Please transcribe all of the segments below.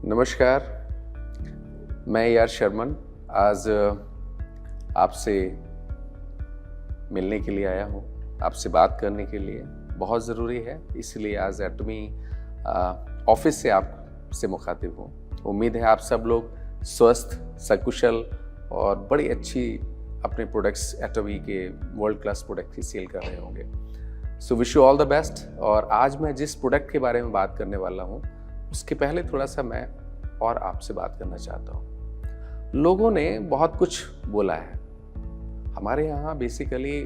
नमस्कार, मैं यार शर्मन आज आपसे मिलने के लिए आया हूँ, आपसे बात करने के लिए बहुत ज़रूरी है, इसलिए आज एटमी ऑफिस से आपसे मुखातिब हूँ। उम्मीद है आप सब लोग स्वस्थ, सकुशल और बड़ी अच्छी अपने प्रोडक्ट्स एटमी के वर्ल्ड क्लास प्रोडक्ट की सेल कर रहे होंगे। So wish you all the best. और आज मैं जिस प्रोडक्ट के बारे में बात करने वाला हूँ उसके पहले थोड़ा सा मैं और आपसे बात करना चाहता हूँ। लोगों ने बहुत कुछ बोला है हमारे यहाँ। बेसिकली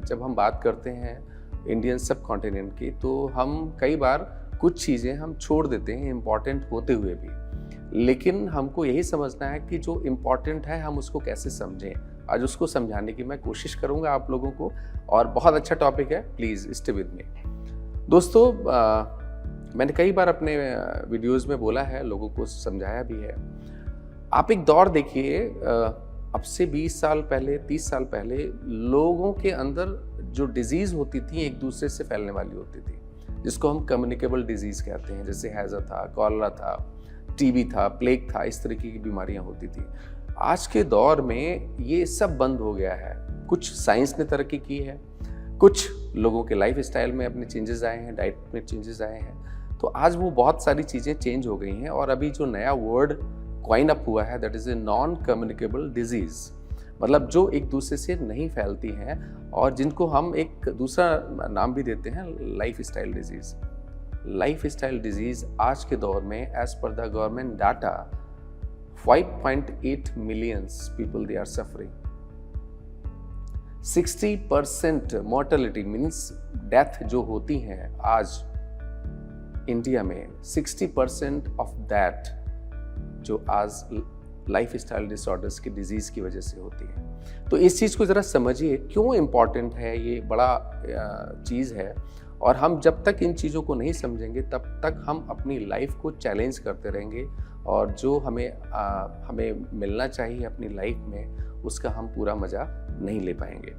जब हम बात करते हैं इंडियन सब कॉन्टिनेंट की, तो हम कई बार कुछ चीज़ें हम छोड़ देते हैं इम्पॉर्टेंट होते हुए भी, लेकिन हमको यही समझना है कि जो इम्पॉर्टेंट है हम उसको कैसे समझें। आज उसको समझाने की मैं कोशिश करूँगा आप लोगों को, और बहुत अच्छा टॉपिक है, प्लीज़ स्टे विद मी। दोस्तों, मैंने कई बार अपने वीडियोस में बोला है, लोगों को समझाया भी है। आप एक दौर देखिए, अब से 20 साल पहले, 30 साल पहले लोगों के अंदर जो डिजीज़ होती थी एक दूसरे से फैलने वाली होती थी, जिसको हम कम्युनिकेबल डिजीज़ कहते हैं। जैसे हैज़ा था, कॉलरा था, टीबी था, प्लेग था, इस तरीके की बीमारियां होती थी। आज के दौर में ये सब बंद हो गया है। कुछ साइंस ने तरक्की की है, कुछ लोगों के लाइफ स्टाइल में अपने चेंजेस आए हैं, डाइट में चेंजेस आए हैं, तो आज वो बहुत सारी चीज़ें चेंज हो गई हैं। और अभी जो नया वर्ड कॉइन अप हुआ है, that is a non communicable disease, मतलब जो एक दूसरे से नहीं फैलती हैं और जिनको हम एक दूसरा नाम भी देते हैं life style diseases. Life style diseases आज के दौर में as per the government data 5.8 millions people they are suffering. 60% mortality means death जो होती हैं आज इंडिया में, 60% ऑफ दैट जो आज लाइफ स्टाइल डिसऑर्डर्स की डिजीज़ की वजह से होती है। तो इस चीज़ को ज़रा समझिए, क्यों इम्पॉर्टेंट है, ये बड़ा चीज़ है। और हम जब तक इन चीज़ों को नहीं समझेंगे तब तक हम अपनी लाइफ को चैलेंज करते रहेंगे, और जो हमें मिलना चाहिए अपनी लाइफ में उसका हम पूरा मज़ा नहीं ले पाएंगे।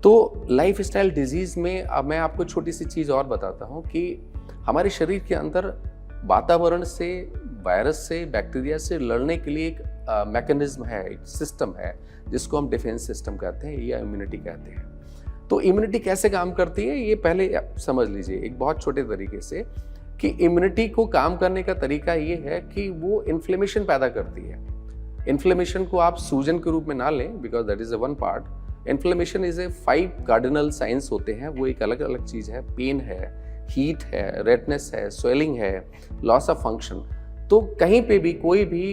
तो लाइफ स्टाइल डिजीज़ में अब मैं आपको छोटी सी चीज़ और बताता हूँ कि हमारे शरीर के अंदर वातावरण से, वायरस से, बैक्टीरिया से लड़ने के लिए एक मैकेनिज्म है, एक सिस्टम है, जिसको हम डिफेंस सिस्टम कहते हैं या इम्यूनिटी कहते हैं। तो इम्यूनिटी कैसे काम करती है ये पहले समझ लीजिए एक बहुत छोटे तरीके से, कि इम्यूनिटी को काम करने का तरीका ये है कि वो इन्फ्लेमेशन पैदा करती है। इन्फ्लेमेशन को आप सूजन के रूप में ना लें, because that is a one part. Inflammation is a 5 cardinal science होते हैं, वो एक अलग अलग चीज़ है। पेन है, हीट है, रेडनेस है, स्वेलिंग है, लॉस ऑफ फंक्शन। तो कहीं पे भी कोई भी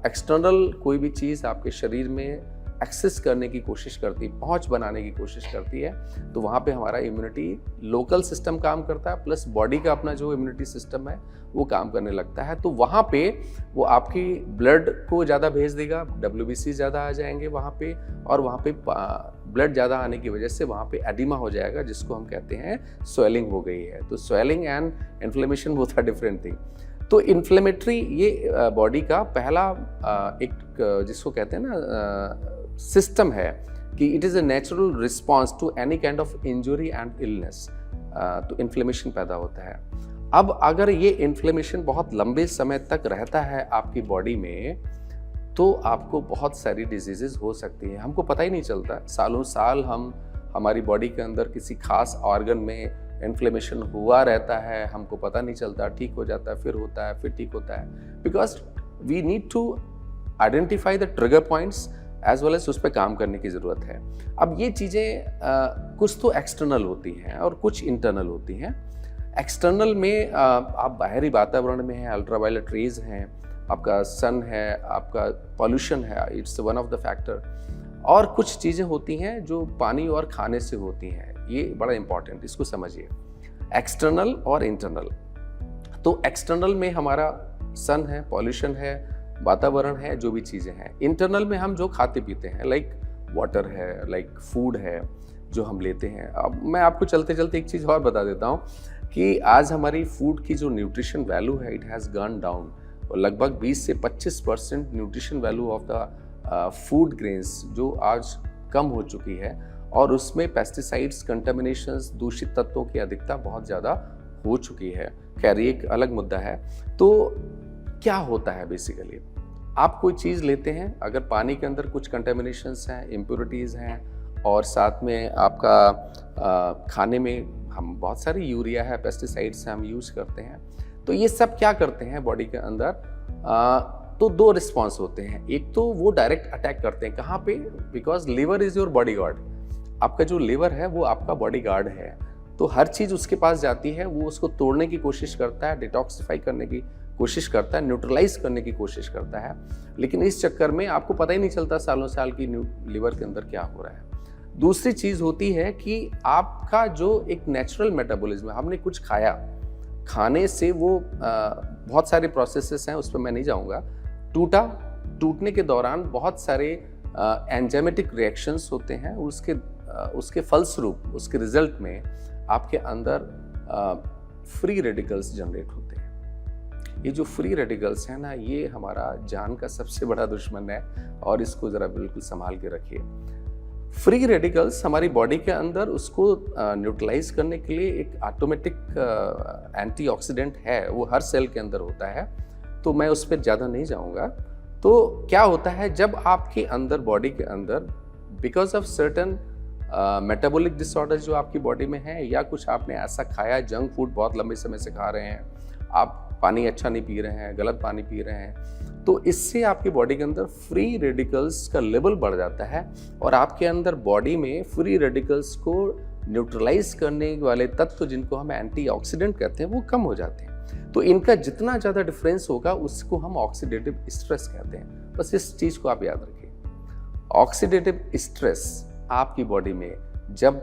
एक्सटर्नल कोई भी चीज़ आपके शरीर में एक्सेस करने की कोशिश करती, पहुंच बनाने की कोशिश करती है, तो वहाँ पे हमारा इम्यूनिटी लोकल सिस्टम काम करता है, प्लस बॉडी का अपना जो इम्यूनिटी सिस्टम है वो काम करने लगता है। तो वहाँ पे वो आपकी ब्लड को ज़्यादा भेज देगा, WBC ज़्यादा आ जाएंगे वहाँ पे, और वहाँ पे ब्लड ज़्यादा आने की वजह से वहाँ पे एडिमा हो जाएगा, जिसको हम कहते हैं स्वेलिंग हो गई है। तो swelling and inflammation both are different thing. तो इन्फ्लेमेटरी ये बॉडी का पहला एक जिसको कहते हैं ना सिस्टम है कि it is a natural response to any kind of injury and illness. तो इन्फ्लेमेशन पैदा होता है। अब अगर ये इन्फ्लेमेशन बहुत लंबे समय तक रहता है आपकी बॉडी में, तो आपको बहुत सारी डिजीजेस हो सकती हैं, हमको पता ही नहीं चलता। सालों साल हमारी बॉडी के अंदर किसी खास ऑर्गन में इन्फ्लेमेशन हुआ रहता है, हमको पता नहीं चलता, ठीक हो जाता है, फिर होता है, फिर ठीक होता है, because we need to identify the trigger points as well as उस पर काम करने की ज़रूरत है। अब ये चीज़ें कुछ तो एक्सटर्नल होती हैं और कुछ इंटरनल होती हैं। एक्सटर्नल में आप बाहरी वातावरण में हैं, अल्ट्रावायलेट रेज हैं, आपका सन है, आपका पॉल्यूशन है, it's one of the factor. और कुछ चीज़ें होती हैं जो पानी और खाने से होती हैं, ये बड़ा इंपॉर्टेंट, इसको समझिए, एक्सटर्नल और इंटरनल। तो एक्सटर्नल में हमारा सन है, पॉल्यूशन है, वातावरण है, जो भी चीज़ें हैं। इंटरनल में हम जो खाते पीते हैं, लाइक वाटर है, लाइक फूड है जो हम लेते हैं। अब मैं आपको चलते चलते एक चीज़ और बता देता हूँ कि आज हमारी फूड की जो न्यूट्रिशन वैल्यू है, इट हैज़ गॉन डाउन। और लगभग 20 से 25% nutrition value of the food grains जो आज कम हो चुकी है, और उसमें पेस्टिसाइड्स, कंटामिनेशंस, दूषित तत्वों की अधिकता बहुत ज़्यादा हो चुकी है। खैर ये एक अलग मुद्दा है। तो क्या होता है बेसिकली, आप कोई चीज़ लेते हैं, अगर पानी के अंदर कुछ कंटेमिनेशंस हैं, इम्प्योरिटीज़ हैं, और साथ में आपका खाने में हम बहुत सारी यूरिया है, पेस्टिसाइड्स हैं, हम यूज़ करते हैं, तो ये सब क्या करते हैं बॉडी के अंदर, तो दो रिस्पॉन्स होते हैं। एक तो वो डायरेक्ट अटैक करते हैं, कहाँ पे, because liver is your body guard. आपका जो लिवर है वो आपका बॉडी गार्ड है, तो हर चीज़ उसके पास जाती है, वो उसको तोड़ने की कोशिश करता है, डिटॉक्सिफाई करने की कोशिश करता है, न्यूट्रलाइज करने की कोशिश करता है। लेकिन इस चक्कर में आपको पता ही नहीं चलता सालों साल की लिवर के अंदर क्या हो रहा है। दूसरी चीज़ होती है कि आपका जो एक नेचुरल मेटाबॉलिज्म है, हमने कुछ खाया, खाने से वो बहुत सारे प्रोसेसेस हैं, उस पर मैं नहीं जाऊँगा, टूटने के दौरान बहुत सारे एंजाइमेटिक रिएक्शंस होते हैं, उसके फलस्वरूप, उसके रिजल्ट में आपके अंदर फ्री रेडिकल्स जनरेट होते हैं। ये जो फ्री रेडिकल्स हैं ना, ये हमारा जान का सबसे बड़ा दुश्मन है, और इसको ज़रा बिल्कुल संभाल के रखिए। फ्री रेडिकल्स हमारी बॉडी के अंदर उसको न्यूट्रलाइज करने के लिए एक ऑटोमेटिक एंटीऑक्सीडेंट है, वो हर सेल के अंदर होता है, तो मैं उस पर ज़्यादा नहीं जाऊँगा। तो क्या होता है, जब आपके अंदर, बॉडी के अंदर, because of certain metabolic disorders जो आपकी बॉडी में है, या कुछ आपने ऐसा खाया, जंक फूड बहुत लंबे समय से खा रहे हैं, आप पानी अच्छा नहीं पी रहे हैं, गलत पानी पी रहे हैं, तो इससे आपकी बॉडी के अंदर फ्री रेडिकल्स का लेवल बढ़ जाता है, और आपके अंदर बॉडी में फ्री रेडिकल्स को न्यूट्रलाइज करने वाले तत्व, जिनको हम एंटीऑक्सीडेंट कहते हैं, वो कम हो जाते हैं। तो इनका जितना ज़्यादा डिफरेंस होगा, उसको हम ऑक्सीडेटिव स्ट्रेस कहते हैं। बस इस चीज़ को आप याद रखिए, ऑक्सीडेटिव स्ट्रेस आपकी बॉडी में जब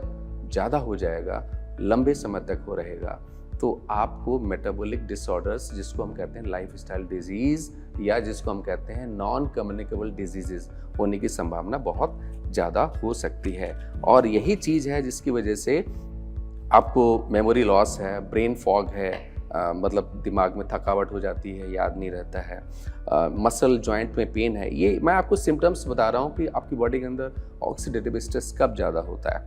ज़्यादा हो जाएगा, लंबे समय तक हो रहेगा, तो आपको मेटाबॉलिक डिसऑर्डर्स, जिसको हम कहते हैं लाइफस्टाइल डिजीज़, या जिसको हम कहते हैं नॉन कम्युनिकेबल डिजीजेस, होने की संभावना बहुत ज़्यादा हो सकती है। और यही चीज़ है जिसकी वजह से आपको मेमोरी लॉस है, ब्रेन फॉग है, मतलब दिमाग में थकावट हो जाती है, याद नहीं रहता है, मसल जॉइंट में पेन है। ये मैं आपको सिम्टम्स बता रहा हूँ कि आपकी बॉडी के अंदर ऑक्सीडेटिव स्ट्रेस कब ज़्यादा होता है।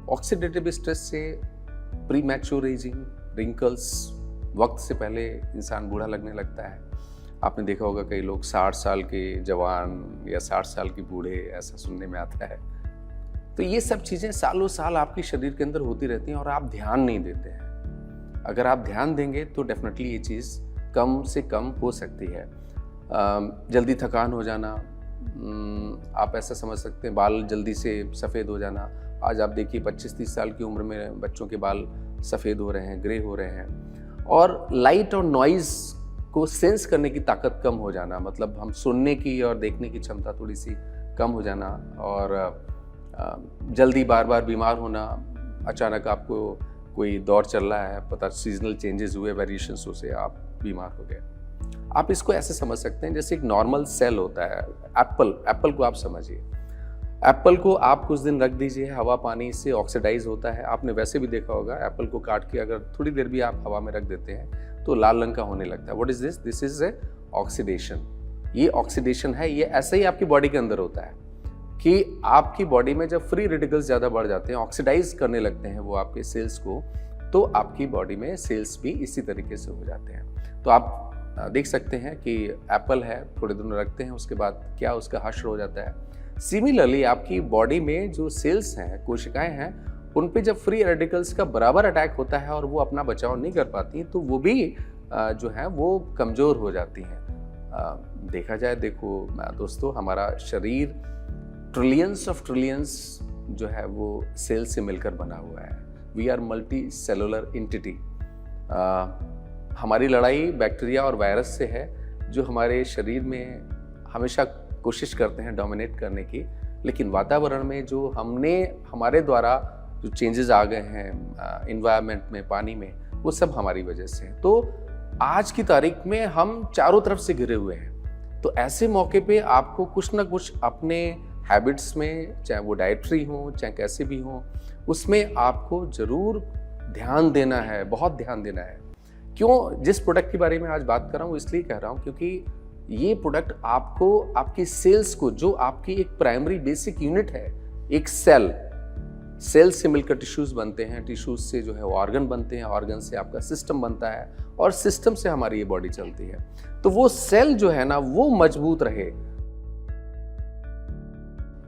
ऑक्सीडेटिव स्ट्रेस से प्री मैच्योर एजिंग, रिंकल्स, वक्त से पहले इंसान बूढ़ा लगने लगता है। आपने देखा होगा कई लोग 60 साल के जवान या 60 साल के बूढ़े, ऐसा सुनने में आता है। तो ये सब चीज़ें सालों साल आपके शरीर के अंदर होती रहती हैं, और आप ध्यान नहीं देते हैं। अगर आप ध्यान देंगे तो डेफिनेटली ये चीज़ कम से कम हो सकती है। जल्दी थकान हो जाना, आप ऐसा समझ सकते हैं, बाल जल्दी से सफ़ेद हो जाना। आज आप देखिए 25-30 साल की उम्र में बच्चों के बाल सफ़ेद हो रहे हैं, ग्रे हो रहे हैं। और लाइट और नॉइज़ को सेंस करने की ताकत कम हो जाना, मतलब हम सुनने की और देखने की क्षमता थोड़ी सी कम हो जाना, और जल्दी बार बार बीमार होना। अचानक आपको कोई दौर चल रहा है, पता सीजनल चेंजेस हुए, वेरिएशंस से आप बीमार हो गए। आप इसको ऐसे समझ सकते हैं जैसे एक नॉर्मल सेल होता है। एप्पल को आप समझिए, एप्पल को आप कुछ दिन रख दीजिए, हवा पानी से ऑक्सीडाइज होता है। आपने वैसे भी देखा होगा, एप्पल को काट के अगर थोड़ी देर भी आप हवा में रख देते हैं तो लाल रंग का होने लगता है। What is this? This is a oxidation. ये ऑक्सीडेशन है। ये ऐसे ही आपकी बॉडी के अंदर होता है कि आपकी बॉडी में जब फ्री रेडिकल्स ज़्यादा बढ़ जाते हैं, ऑक्सीडाइज करने लगते हैं वो आपके सेल्स को, तो आपकी बॉडी में सेल्स भी इसी तरीके से हो जाते हैं। तो आप देख सकते हैं कि एप्पल है, थोड़े दिनों रखते हैं, उसके बाद क्या उसका हश्र हो जाता है। सिमिलरली आपकी बॉडी में जो सेल्स हैं, कोशिकाएं हैं, उन पे जब फ्री रेडिकल्स का बराबर अटैक होता है और वो अपना बचाव नहीं कर पाती, तो वो भी जो है वो कमज़ोर हो जाती हैं। देखा जाए, देखो दोस्तों, हमारा शरीर ट्रिलियंस ऑफ ट्रिलियंस जो है वो सेल से मिलकर बना हुआ है। We are multi cellular entity. हमारी लड़ाई बैक्टीरिया और वायरस से है, जो हमारे शरीर में हमेशा कोशिश करते हैं डोमिनेट करने की, लेकिन वातावरण में जो हमारे द्वारा जो चेंजेस आ गए हैं एनवायरनमेंट में, पानी में, वो सब हमारी वजह से है। तो आज की तारीख में हम चारों तरफ से घिरे हुए हैं। तो ऐसे मौके पे आपको कुछ ना कुछ अपने हैबिट्स में, चाहे वो डाइटरी हो, चाहे कैसे भी हो, उसमें आपको ज़रूर ध्यान देना है, बहुत ध्यान देना है। क्यों? जिस प्रोडक्ट के बारे में आज बात कर रहा हूँ इसलिए कह रहा हूँ क्योंकि ये प्रोडक्ट आपको, आपकी सेल्स को, जो आपकी एक प्राइमरी बेसिक यूनिट है, एक सेल, सेल से मिलकर टिश्यूज बनते हैं, टिश्यूज से जो है ऑर्गन बनते हैं, ऑर्गन से आपका सिस्टम बनता है और सिस्टम से हमारी ये बॉडी चलती है। तो वो सेल जो है ना वो मजबूत रहे।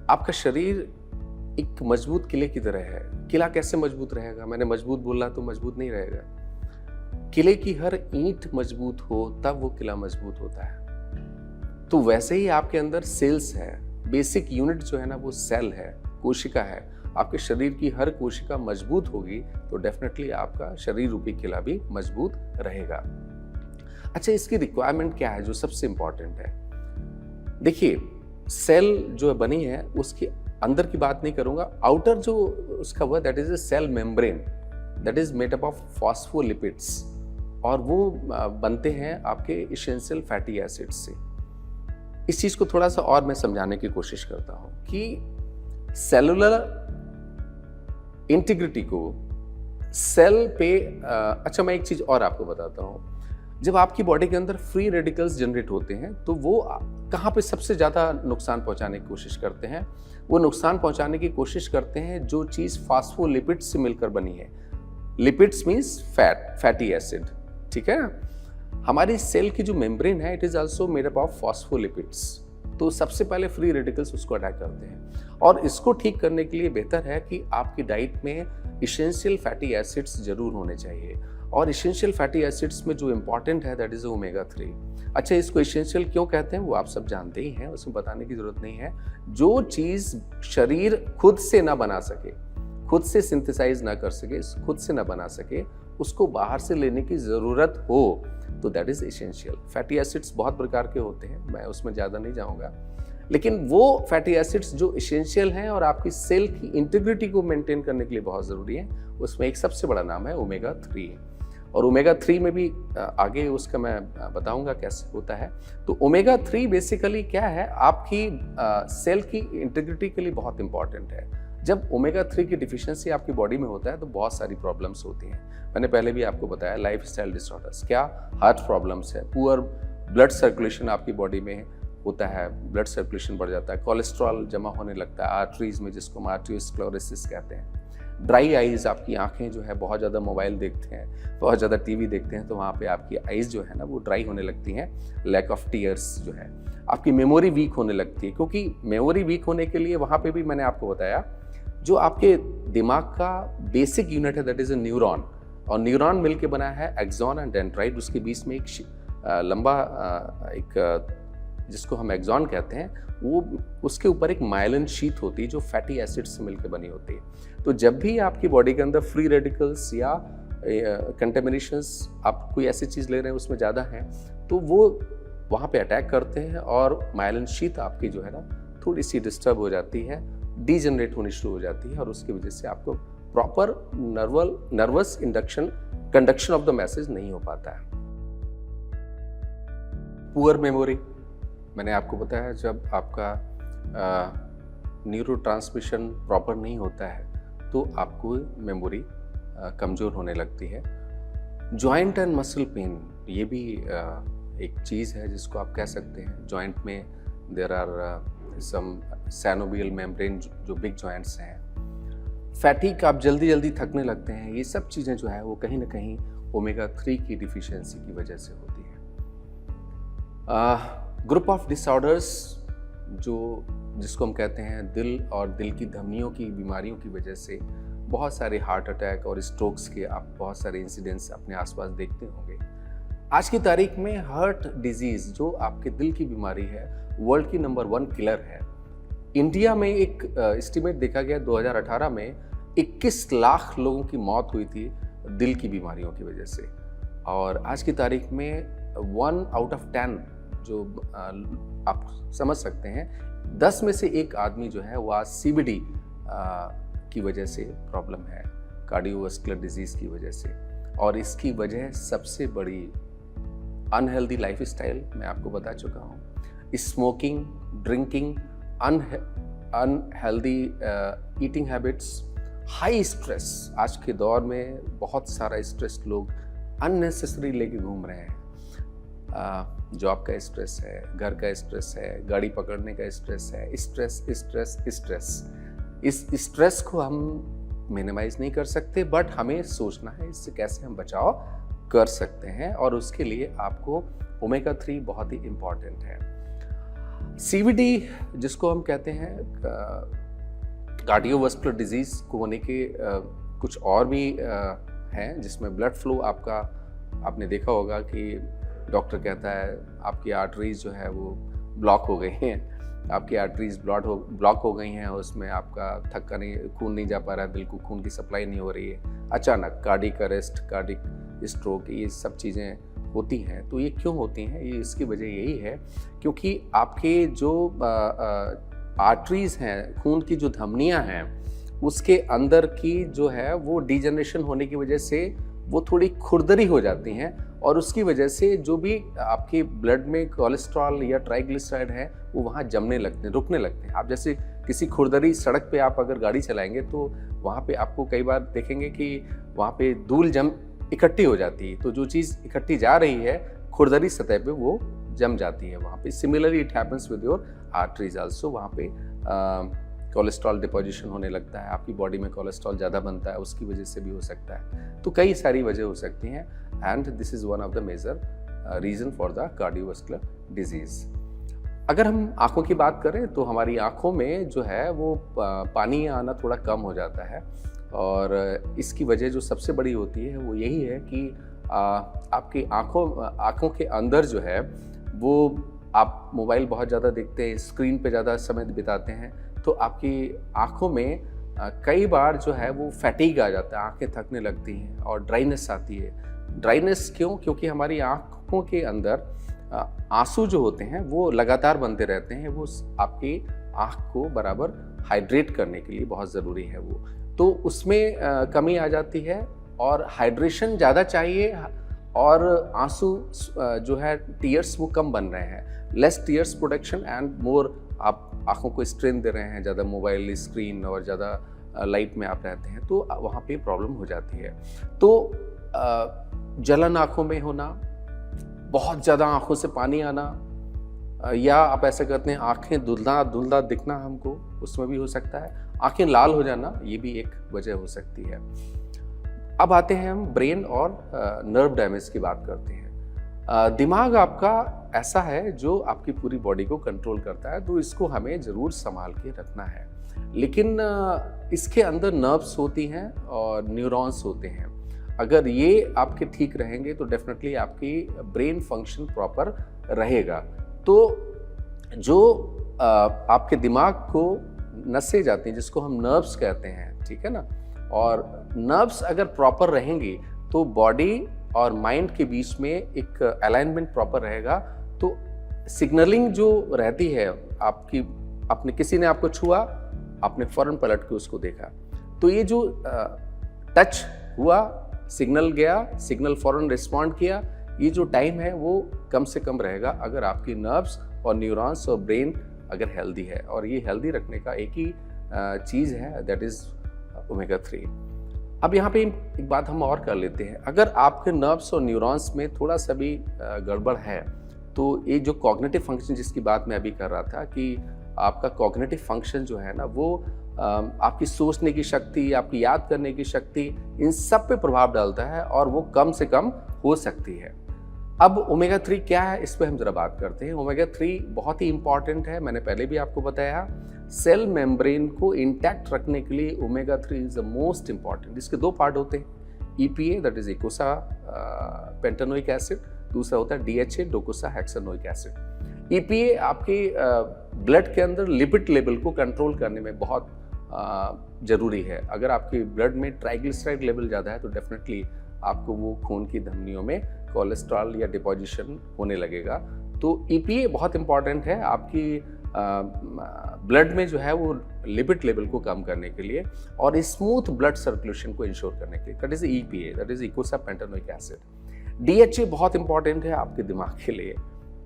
आपका शरीर एक मजबूत किले की तरह है। किला कैसे मजबूत रहेगा? मैंने मजबूत बोला तो मजबूत नहीं रहेगा। किले की हर ईंट मजबूत हो तब वो किला मजबूत होता है। तो वैसे ही आपके अंदर सेल्स है, बेसिक यूनिट जो है ना वो सेल है, कोशिका है। आपके शरीर की हर कोशिका मजबूत होगी तो डेफिनेटली आपका शरीर रूपी किला भी मजबूत रहेगा। अच्छा, इसकी रिक्वायरमेंट क्या है जो सबसे इंपॉर्टेंट है? देखिए, सेल जो बनी है उसके अंदर की बात नहीं करूंगा, आउटर जो उसका हुआ that is a cell membrane, that is made up of phospholipids, और वो बनते हैं आपके एसेंशियल फैटी एसिड्स से। इस चीज को थोड़ा सा और मैं समझाने की कोशिश करता हूं कि सेलुलर इंटीग्रिटी को सेल पे अच्छा, मैं एक चीज और आपको बताता हूं। जब आपकी बॉडी के अंदर फ्री रेडिकल्स जनरेट होते हैं तो वो कहां पे सबसे ज्यादा नुकसान पहुंचाने की कोशिश करते हैं? वो नुकसान पहुंचाने की कोशिश करते हैं जो चीज फास्फोलिपिड्स से मिलकर बनी है। लिपिड्स मींस फैटी एसिड, ठीक है। हमारी सेल की जो मेम्ब्रेन है it is also made up of phospholipids. तो सबसे पहले फ्री रेडिकल्स उसको अटैक करते हैं, और इसको ठीक करने के लिए बेहतर है कि आपकी डाइट में एसेंशियल फैटी एसिड्स जरूर होने चाहिए। और एसेंशियल फैटी एसिड्स में जो इंपॉर्टेंट है दैट इज ओमेगा 3। अच्छा, इसको एसेंशियल क्यों कहते हैं वो आप सब जानते ही हैं, उसमें बताने की जरूरत नहीं है। जो चीज शरीर खुद से ना बना सके, खुद से सिंथेसाइज ना कर सके, खुद से ना बना सके, उसको बाहर से लेने की जरूरत हो तो that is essential. Fatty acids बहुत प्रकार के होते हैं, मैं उसमें ज्यादा नहीं जाऊंगा, लेकिन वो फैटी एसिड्स जो एसेंशियल हैं और आपकी सेल की इंटीग्रिटी को मेंटेन करने के लिए बहुत जरूरी है, उसमें एक सबसे बड़ा नाम है ओमेगा 3। और ओमेगा 3 में भी आगे उसका मैं बताऊंगा कैसे होता है। तो ओमेगा 3 बेसिकली क्या है, आपकी सेल की इंटीग्रिटी के लिए बहुत इंपॉर्टेंट है। जब ओमेगा 3 की डिफिशियंसी आपकी बॉडी में होता है तो बहुत सारी प्रॉब्लम्स होती हैं। मैंने पहले भी आपको बताया, लाइफस्टाइल डिसऑर्डर्स, क्या हार्ट प्रॉब्लम्स है, पुअर ब्लड सर्कुलेशन आपकी बॉडी में होता है, ब्लड सर्कुलेशन बढ़ जाता है, कोलेस्ट्रॉल जमा होने लगता है आर्टरीज में जिसको हम आर्टरियोस्क्लेरोसिस कहते हैं। ड्राई आइज, आपकी आंखें जो है बहुत ज़्यादा मोबाइल देखते हैं, बहुत ज़्यादा टीवी देखते हैं तो वहाँ पे आपकी आइज जो है ना वो ड्राई होने लगती हैं। लैक ऑफ टीयर्स जो है, आपकी मेमोरी वीक होने लगती है, क्योंकि मेमोरी वीक होने के लिए वहाँ पे भी मैंने आपको बताया जो आपके दिमाग का बेसिक यूनिट है दैट इज ए न्यूरॉन, और न्यूरॉन मिलके बना है एक्सॉन एंड डेंड्राइट। उसके बीच में एक लंबा एक जिसको हम एक्सॉन कहते हैं, वो उसके ऊपर एक माइलिन शीट होती है जो फैटी एसिड से मिलकर बनी होती है। तो जब भी आपकी बॉडी के अंदर फ्री रेडिकल्स या कंटेमिनेशंस, आप कोई ऐसी चीज़ ले रहे हैं उसमें ज़्यादा है तो वो वहाँ पे अटैक करते हैं और माइलिन शीट आपकी जो है ना थोड़ी सी डिस्टर्ब हो जाती है, डीजनरेट होनी शुरू हो जाती है, और उसकी वजह से आपको proper nervous conduction of the message नहीं हो पाता है। पुअर मेमोरी, मैंने आपको बताया जब आपका न्यूरोट्रांसमिशन प्रॉपर नहीं होता है तो आपको मेमोरी कमज़ोर होने लगती है। जॉइंट एंड मसल पेन, ये भी एक चीज़ है जिसको आप कह सकते हैं। जॉइंट में there are some synovial membrane जो बिग जॉइंट्स हैं। फैटिक, आप जल्दी जल्दी थकने लगते हैं, ये सब चीज़ें जो है वो कहीं ना कहीं ओमेगा 3 की डिफिशियंसी की वजह से होती है। ग्रुप ऑफ डिसऑर्डर्स जिसको हम कहते हैं दिल और दिल की धमनियों की बीमारियों की वजह से बहुत सारे हार्ट अटैक और स्ट्रोक्स के आप बहुत सारे इंसिडेंट्स अपने आसपास देखते होंगे। आज की तारीख में हार्ट डिजीज जो आपके दिल की बीमारी है वर्ल्ड की नंबर 1 किलर है। इंडिया में एक एस्टिमेट देखा गया 2018 में 21 लाख लोगों की मौत हुई थी दिल की बीमारियों की वजह से, और आज की तारीख में 1 आउट ऑफ 10 जो आप समझ सकते हैं 10 में से 1 आदमी जो है वो आज CBD की वजह से प्रॉब्लम है, कार्डियोवास्कुलर डिजीज की वजह से। और इसकी वजह सबसे बड़ी अनहेल्दी लाइफस्टाइल मैं आपको बता चुका हूँ, smoking, drinking, unhealthy eating habits, high stress. आज के दौर में बहुत सारा स्ट्रेस लोग अननेसेसरी लेके घूम रहे हैं। जॉब का स्ट्रेस है, घर का स्ट्रेस है, गाड़ी पकड़ने का स्ट्रेस है, स्ट्रेस स्ट्रेस स्ट्रेस। इस स्ट्रेस को हम मिनिमाइज नहीं कर सकते, बट हमें सोचना है इससे कैसे हम बचाव कर सकते हैं, और उसके लिए आपको ओमेगा 3 बहुत ही इम्पॉर्टेंट है। CVD जिसको हम कहते हैं कार्डियोवास्कुलर डिजीज को होने के कुछ और भी हैं, जिसमें ब्लड फ्लो आपने देखा होगा कि डॉक्टर कहता है आपकी आर्टरीज जो है वो ब्लॉक हो गई हैं, आपकी आर्टरीज ब्लॉक हो गई हैं, उसमें आपका खून नहीं जा पा रहा है, बिल्कुल खून की सप्लाई नहीं हो रही है, अचानक कार्डिक अरेस्ट, कार्डिक स्ट्रोक, ये सब चीज़ें होती हैं। तो ये क्यों होती हैं? ये इसकी वजह यही है क्योंकि आपके जो आर्टरीज हैं, खून की जो धमनियाँ हैं, उसके अंदर की जो है वो डिजनरेशन होने की वजह से वो थोड़ी खुरदरी हो जाती हैं, और उसकी वजह से जो भी आपके ब्लड में कोलेस्ट्रॉल या ट्राइग्लिसराइड है वो वहाँ जमने लगते हैं, रुकने लगते हैं। आप जैसे किसी खुरदरी सड़क पे आप अगर गाड़ी चलाएंगे तो वहाँ पे आपको कई बार देखेंगे कि वहाँ पे धूल इकट्ठी हो जाती है, तो जो चीज़ इकट्ठी जा रही है खुरदरी सतह पे वो जम जाती है वहाँ पे। Similarly it happens with your arteries also, वहाँ पे कोलेस्ट्रॉल डिपोजिशन होने लगता है, आपकी बॉडी में कोलेस्ट्रॉल ज़्यादा बनता है, उसकी वजह से भी हो सकता है। तो कई सारी वजह हो सकती हैं, and this is one of the major reason for the cardiovascular disease. अगर हम आँखों की बात करें तो हमारी आँखों में जो है वो पानी आना थोड़ा कम हो जाता है, और इसकी वजह जो सबसे बड़ी होती है वो यही है कि आपकी आँखों के अंदर जो है वो आप मोबाइल बहुत ज़्यादा देखते हैं, स्क्रीन पे ज़्यादा समय बिताते हैं, तो आपकी आँखों में कई बार जो है वो फैटीग आ जाता है, आँखें थकने लगती हैं और ड्राइनेस आती है। ड्राइनेस क्यों? क्योंकि हमारी आँखों के अंदर आंसू जो होते हैं वो लगातार बनते रहते हैं, वो आपकी आँख को बराबर हाइड्रेट करने के लिए बहुत ज़रूरी है वो, तो उसमें कमी आ जाती है, और हाइड्रेशन ज़्यादा चाहिए, और आंसू जो है टीयर्स वो कम बन रहे हैं, less tears production and more आप आँखों को स्ट्रेन दे रहे हैं, ज़्यादा मोबाइल स्क्रीन और ज़्यादा लाइट में आप रहते हैं, तो वहाँ पे प्रॉब्लम हो जाती है। तो जलन आँखों में होना, बहुत ज़्यादा आँखों से पानी आना, या आप ऐसा कहते हैं आँखें धुंधला दिखना हमको, उसमें भी हो सकता है। आँखें लाल हो जाना, ये भी एक वजह हो सकती है। अब आते हैं हम ब्रेन और नर्व डैमेज की बात करते हैं। दिमाग आपका ऐसा है जो आपकी पूरी बॉडी को कंट्रोल करता है, तो इसको हमें ज़रूर संभाल के रखना है, लेकिन इसके अंदर नर्व्स होती हैं और न्यूरॉन्स होते हैं। अगर ये आपके ठीक रहेंगे तो डेफिनेटली आपकी ब्रेन फंक्शन प्रॉपर रहेगा। तो जो आपके दिमाग को नसें जाती हैं, जिसको हम नर्व्स कहते हैं, ठीक है ना, और नर्व्स अगर प्रॉपर रहेंगी तो बॉडी और माइंड के बीच में एक अलाइनमेंट प्रॉपर रहेगा, तो सिग्नलिंग जो रहती है आपने किसी ने आपको छुआ, आपने फौरन पलट के उसको देखा, तो ये जो टच हुआ, सिग्नल गया, सिग्नल फौरन रिस्पॉन्ड किया, ये जो टाइम है वो कम से कम रहेगा अगर आपकी नर्व्स और न्यूरॉन्स और ब्रेन अगर हेल्दी है, और ये हेल्दी रखने का एक ही चीज़ है, दैट इज़ ओमेगा 3। अब यहाँ पे एक बात हम और कर लेते हैं, अगर आपके नर्व्स और न्यूरॉन्स में थोड़ा सा भी गड़बड़ है, तो ये जो कॉग्निटिव फंक्शन जिसकी बात मैं अभी कर रहा था कि आपका कॉग्निटिव फंक्शन जो है ना, वो आपकी सोचने की शक्ति, आपकी याद करने की शक्ति, इन सब पे प्रभाव डालता है, और वो कम से कम हो सकती है। अब ओमेगा 3 क्या है, इस पर हम जरा बात करते हैं। ओमेगा 3 बहुत ही इंपॉर्टेंट है, मैंने पहले भी आपको बताया। सेल मेम्ब्रेन को इंटैक्ट रखने के लिए omega 3 is the most important. इसके दो पार्ट होते हैं, EPA that is eicosapentaenoic acid, दूसरा होता है DHA डोकोसा हेक्सानोइक एसिड। EPA आपके ब्लड के अंदर लिपिड लेवल को कंट्रोल करने में बहुत ज़रूरी है। अगर आपके ब्लड में ट्राइग्लिसराइड लेवल ज़्यादा है तो डेफिनेटली आपको वो खून की धमनियों में कोलेस्ट्रॉल या डिपोजिशन होने लगेगा। तो EPA बहुत इंपॉर्टेंट है आपकी ब्लड में जो है वो लिपिड लेवल को कम करने के लिए और स्मूथ ब्लड सर्कुलेशन को इंश्योर करने के लिए। That is EPA, that is eicosapentaenoic acid. DHA बहुत इंपॉर्टेंट है आपके दिमाग के लिए।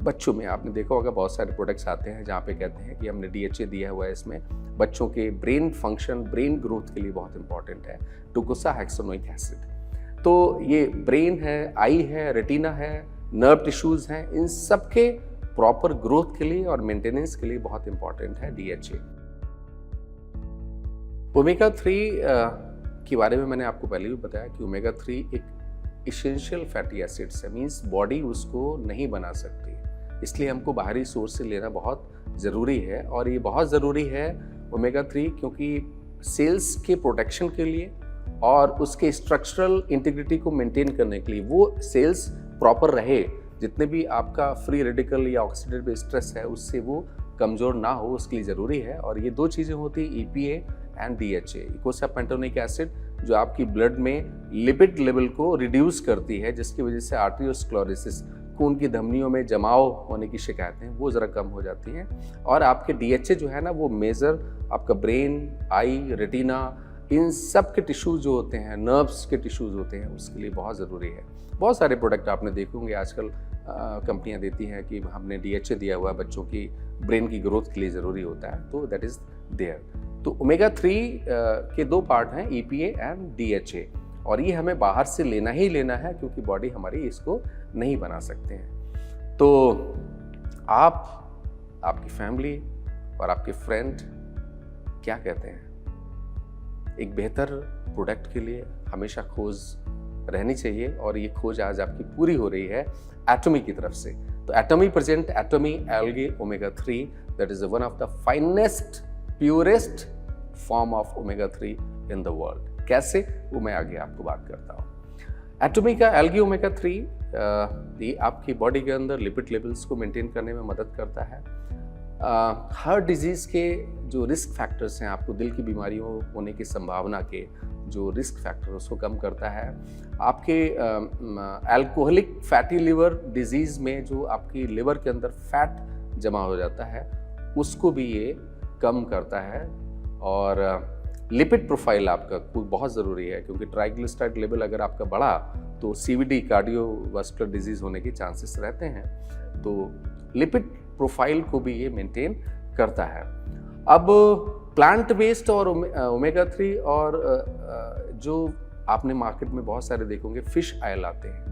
बच्चों में आपने देखा होगा बहुत सारे प्रोडक्ट्स आते हैं जहाँ पे कहते हैं कि हमने DHA दिया हुआ है इसमें, बच्चों के ब्रेन फंक्शन, ब्रेन ग्रोथ के लिए बहुत इंपॉर्टेंट है डोकोसा हेक्सानोइक एसिड। तो ये ब्रेन है, आई है, रेटिना है, नर्व टिश्यूज हैं, इन सब के प्रॉपर ग्रोथ के लिए और मेंटेनेंस के लिए बहुत इंपॉर्टेंट है DHA। ओमेगा 3 इनके बारे में मैंने आपको पहले भी बताया कि ओमेगा 3 एक इसेंशियल फैटी एसिड्स है, मीन्स बॉडी उसको नहीं बना सकती, इसलिए हमको बाहरी सोर्स से लेना बहुत ज़रूरी है। और ये बहुत ज़रूरी है ओमेगा 3 क्योंकि सेल्स के प्रोटेक्शन के लिए और उसके स्ट्रक्चरल इंटीग्रिटी को मेंटेन करने के लिए, वो सेल्स प्रॉपर रहे, जितने भी आपका फ्री रेडिकल या ऑक्सीडेटिव स्ट्रेस है उससे वो कमज़ोर ना हो, उसके लिए ज़रूरी है। और ये दो चीज़ें होती हैं, EPA एंड DHA, इकोसापेंटोनिक एसिड, जो आपकी ब्लड में लिपिड लेवल को रिड्यूस करती है, जिसकी वजह से आर्टेरियोस्क्लेरोसिस, खून की धमनियों में जमाव होने की शिकायतें वो ज़रा कम हो जाती हैं। और आपके DHA जो है ना, वो मेजर आपका ब्रेन, आई, रेटिना, इन सब के टिश्यूज़ जो होते हैं, नर्व्स के टिश्यूज़ होते हैं, उसके लिए बहुत ज़रूरी है। बहुत सारे प्रोडक्ट आपने देखे होंगे आजकल कंपनियां देती हैं कि हमने DHA दिया हुआ है, बच्चों की ब्रेन की ग्रोथ के लिए ज़रूरी होता है, तो दैट इज़ देयर। तो ओमेगा 3 के दो पार्ट हैं, EPA एंड DHA, और ये हमें बाहर से लेना ही लेना है क्योंकि बॉडी हमारी इसको नहीं बना सकते हैं। तो आप, आपकी फैमिली और आपके फ्रेंड क्या कहते हैं? एक बेहतर प्रोडक्ट के लिए हमेशा खोज रहनी चाहिए, और ये खोज आज आपकी पूरी हो रही है एटमी की तरफ से। तो Atomy present Atomy algae omega 3, that is one of the finest purest form of omega 3 in the world. कैसे, वो मैं आगे आपको बात करता हूँ। एटमी का एल्गी ओमेगा 3 ये आपकी बॉडी के अंदर लिपिड लेवल्स को मेंटेन करने में मदद करता है। हार्ट डिजीज़ के जो रिस्क फैक्टर्स हैं, आपको दिल की बीमारियों होने की संभावना के जो रिस्क फैक्टर उसको कम करता है। आपके अल्कोहलिक फैटी लिवर डिजीज़ में जो आपकी लिवर के अंदर फैट जमा हो जाता है उसको भी ये कम करता है। और लिपिड प्रोफाइल आपका बहुत ज़रूरी है क्योंकि ट्राइग्लिसराइड लेवल अगर आपका बढ़ा तो CVD, कार्डियोवास्कुलर डिजीज़ होने के चांसेस रहते हैं। तो लिपिड प्रोफाइल को भी ये मेंटेन करता है। अब प्लांट बेस्ड और ओमेगा 3 और जो आपने मार्केट में बहुत सारे देखोगे फिश ऑयल आते हैं।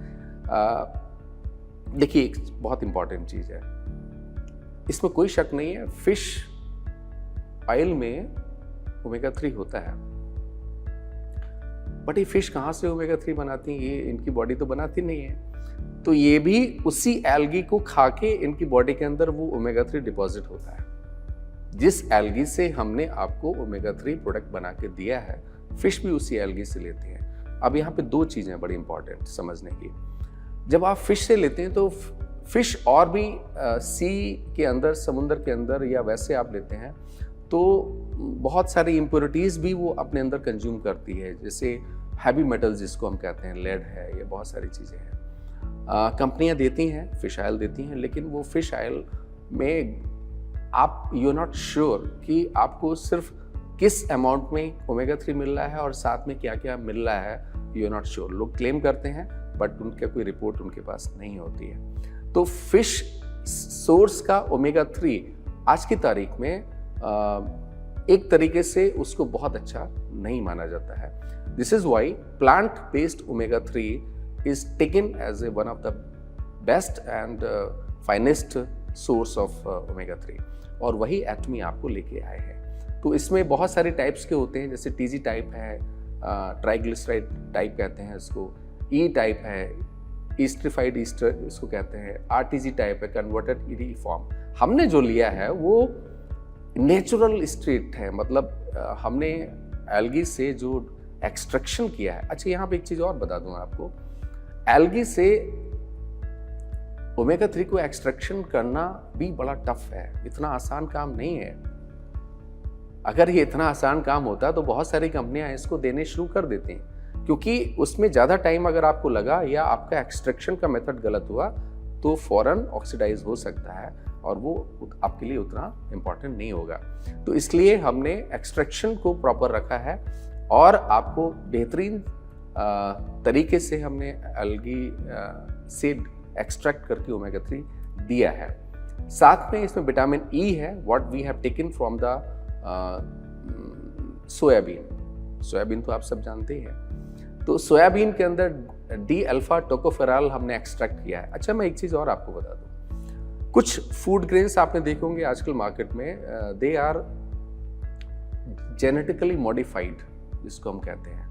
देखिए, एक बहुत इंपॉर्टेंट चीज़ है, इसमें कोई शक नहीं है, फिश ऑयल में ओमेगा 3 होता है, बट ये फिश कहाँ से ओमेगा 3 बनाती हैं? ये इनकी बॉडी तो बनाती नहीं है, तो ये भी उसी एल्गी को खा के इनकी बॉडी के अंदर वो ओमेगा 3 डिपॉजिट होता है। जिस एल्गी से हमने आपको ओमेगा 3 प्रोडक्ट बना के दिया है, फिश भी उसी एल्गी से लेते हैं। अब यहाँ पे दो चीज़ें बड़ी इंपॉर्टेंट समझने की। जब आप फिश से लेते हैं तो फिश और भी सी के अंदर, समुद्र के अंदर या वैसे आप लेते हैं तो बहुत सारी इम्प्योरिटीज़ भी वो अपने अंदर कंज्यूम करती है, जैसे हैवी मेटल्स जिसको हम कहते हैं, लेड है, ये बहुत सारी चीज़ें हैं। कंपनियां देती हैं, फिश ऑयल देती हैं, लेकिन वो फिश ऑयल में आप यू आर नॉट श्योर कि आपको सिर्फ किस अमाउंट में ओमेगा 3 मिल रहा है और साथ में क्या क्या मिल रहा है, यू आर नॉट श्योर। लोग क्लेम करते हैं बट उनका कोई रिपोर्ट उनके पास नहीं होती है। तो फिश सोर्स का ओमेगा 3 आज की तारीख में एक तरीके से उसको बहुत अच्छा नहीं माना जाता है। This is why plant based omega 3 is taken as a one of the best and finest source of omega 3, और वही एटमी आपको लेके आए हैं। तो इसमें बहुत सारे टाइप्स के होते हैं, जैसे TG टाइप है, ट्राइग्लिसराइड टाइप कहते हैं इसको, E टाइप है, ईस्ट्रिफाइड ईस्टर इसको कहते हैं, RTG टाइप है, कन्वर्टेड ED फॉर्म। हमने जो लिया है वो नेचुरल स्ट्रेट है, मतलब हमने एल्गी से जो एक्सट्रैक्शन किया है। अच्छा, यहाँ पे एक चीज़ और बता दूँ आपको, एल्गी से ओमेगा 3 को एक्सट्रैक्शन करना भी बड़ा टफ है, इतना आसान काम नहीं है। अगर ये इतना आसान काम होता तो बहुत सारी कंपनियां इसको देने शुरू कर देती हैं, क्योंकि उसमें ज़्यादा टाइम अगर आपको लगा या आपका एक्सट्रैक्शन का मेथड गलत हुआ तो फौरन ऑक्सीडाइज हो सकता है और वो आपके लिए उतना इम्पॉर्टेंट नहीं होगा। तो इसलिए हमने एक्सट्रैक्शन को प्रॉपर रखा है और आपको बेहतरीन तरीके से हमने एल्गी से एक्सट्रैक्ट करके ओमेगा 3 दिया है। साथ में इसमें विटामिन E है, what we have taken from the soybean. Soybean तो आप सब जानते ही हैं। तो सोयाबीन के अंदर D-अल्फा टोकोफेरॉल हमने एक्सट्रैक्ट किया है। अच्छा, मैं एक चीज़ और आपको बता दूं, कुछ फूड ग्रेन्स आपने देखे होंगे आजकल मार्केट में, दे आर जेनेटिकली मॉडिफाइड, जिसको हम कहते हैं।